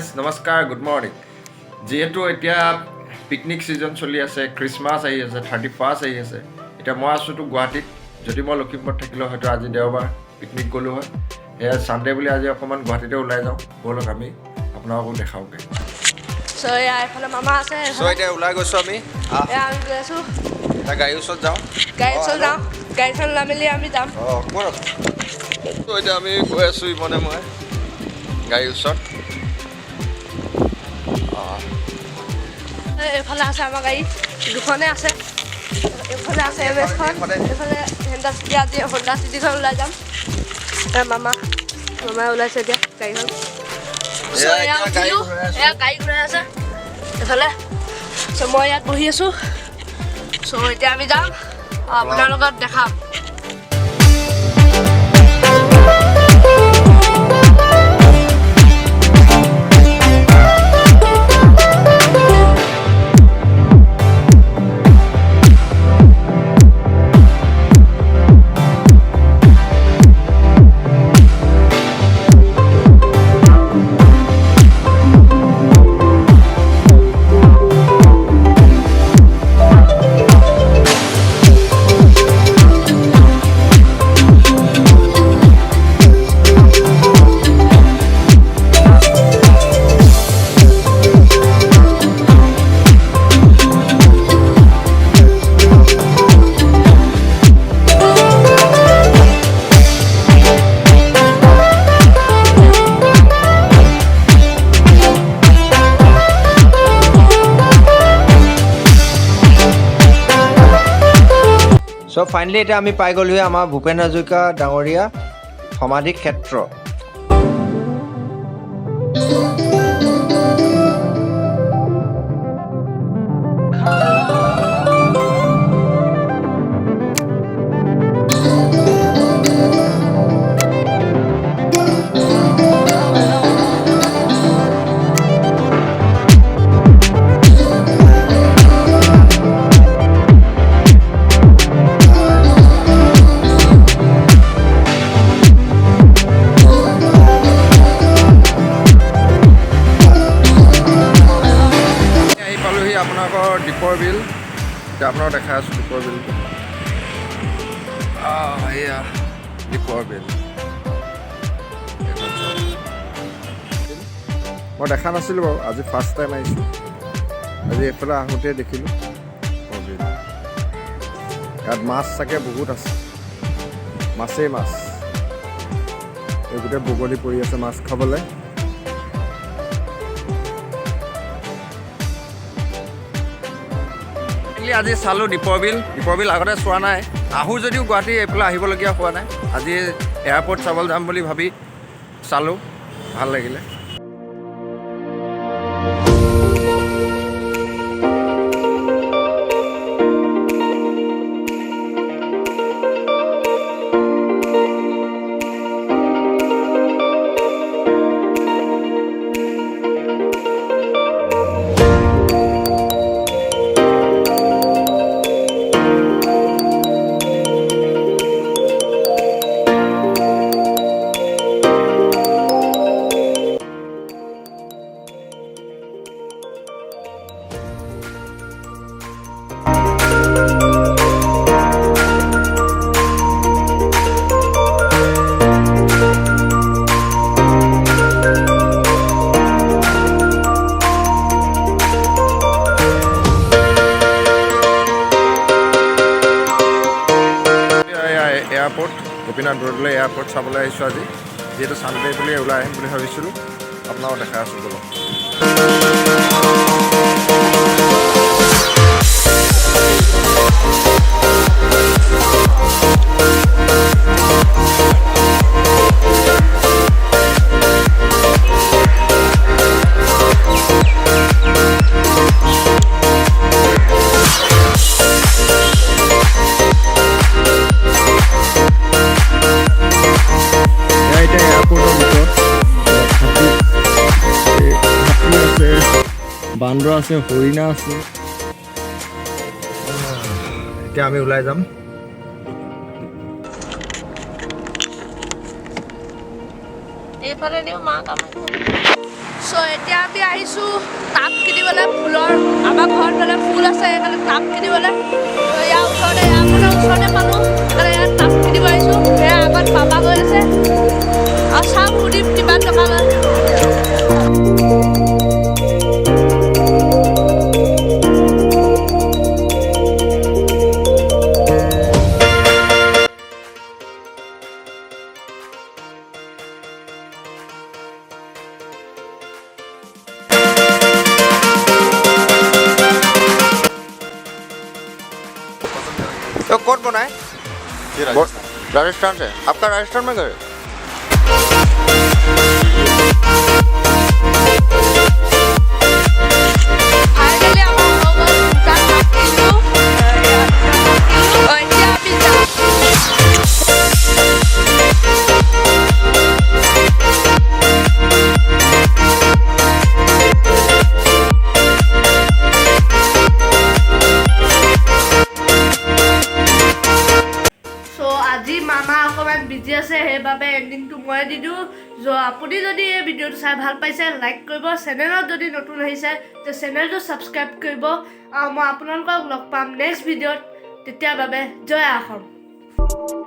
friends नमस्कार good morning जेहेतु एतिया पिकनिक सीजन चलि आछे क्रिसमास आहि आछे 31 आहि आछे एतिया মই आছো তো গুৱাহাটীত যদি মই লখিমপুৰত থাকিলো হয়তো আজি দেওবাৰ পিকনিক গলো হয় এয়া সানডে বুলি আজি অকমান গুৱাহাটীতে ওলাই যাও বলক আমি আপোনালোকক দেখাওগে সো এয়া এফালে মামা আছে সো এতিয়া ওলাই গৈছো আমি আমি গৈছো তা গাড়ী ওচৰত যাও গাড়ীখন নামিলি আমি যাম কোন তো এতিয়া আমি গৈ আছো ইমনে মই গাড়ী ওচৰত এফালে আছে আমাৰ গাড়ী দুখনে আছে এফালে আছে এমএছখন এফালে হন্ডা চিটিখন ওলাই যাম মামা ওলাইছে এতিয়া গাড়ীখন গাড়ী ঘূৰাই আছে এফালে মই ইয়াত বহি আছো এতিয়া আমি যাম আপোনাৰ লগত দেখাম So finally এটা আমি পাই গলো আমাৰ ভূপেন হাজৰিকা ডাঙৰীয়া সমাধি ক্ষেত্ৰ দীপৰ বিল এটা আপোনাৰ দেখা আছে দীপৰ বিলটো এয়া দীপৰ বিল মই দেখা নাছিলোঁ বাৰু আজি ফাৰ্ষ্ট টাইম আহিছোঁ আজি এইফালে আহোঁতে দেখিলোঁ দীপৰ বিল ইয়াত মাছ চাগে বহুত আছে মাছেই মাছ এই গোটেই বগলী পৰি আছে মাছ খাবলৈ আজি চালোঁ দীপৰ বিল আগতে চোৱা নাই আহোঁ যদিও গুৱাহাটী এইফালে আহিবলগীয়া হোৱা নাই আজি এয়াৰপৰ্ট চাবলৈ যাম বুলি ভাবি চালোঁ ভাল লাগিলে এয়াৰপৰ্ট গোপীনাথ বৰদলৈ এয়াৰপৰ্ট চাবলৈ আহিছোঁ আজি যিহেতু চানডে বুলি ওলাই আহিম বুলি ভাবিছিলোঁ আপোনালোকক দেখাই আছোঁ বলক বান্দৰ আছে হৰিণা আছে এতিয়া আমি ওলাই যাম এতিয়া আমি আহিছোঁ টাব কিনিবলৈ ফুলৰ আমাৰ ঘৰত মানে ফুল আছে সেইকাৰণে টাব কিনিবলৈ ইয়াৰ ওচৰতে পালোঁ সেইকাৰণে ইয়াত টাব কিনিব আহিছোঁ সেয়া আগত পাপা গৈ আছে আৰু চাম সুধিম কিমান টকা লয় तो कौन बनाए राजस्थान से आपका राजस्थान में घर फाइनली আমাৰ হৈ গ'ল দুটা টাব কিনিলোঁ এতিয়া আমি যাম আজি মামা অকণমান বিজি আছে সেইবাবে এণ্ডিংটো মই দি দিওঁ আপুনি যদি এই ভিডিঅ'টো চাই ভাল পাইছে লাইক কৰিব চেনেলত যদি নতুন আহিছে তে চেনেলটো ছাবস্ক্ৰাইব কৰিব আৰু মই আপোনালোকক লগ পাম নেক্সট ভিডিঅ'ত তেতিয়াৰ বাবে জয় অসম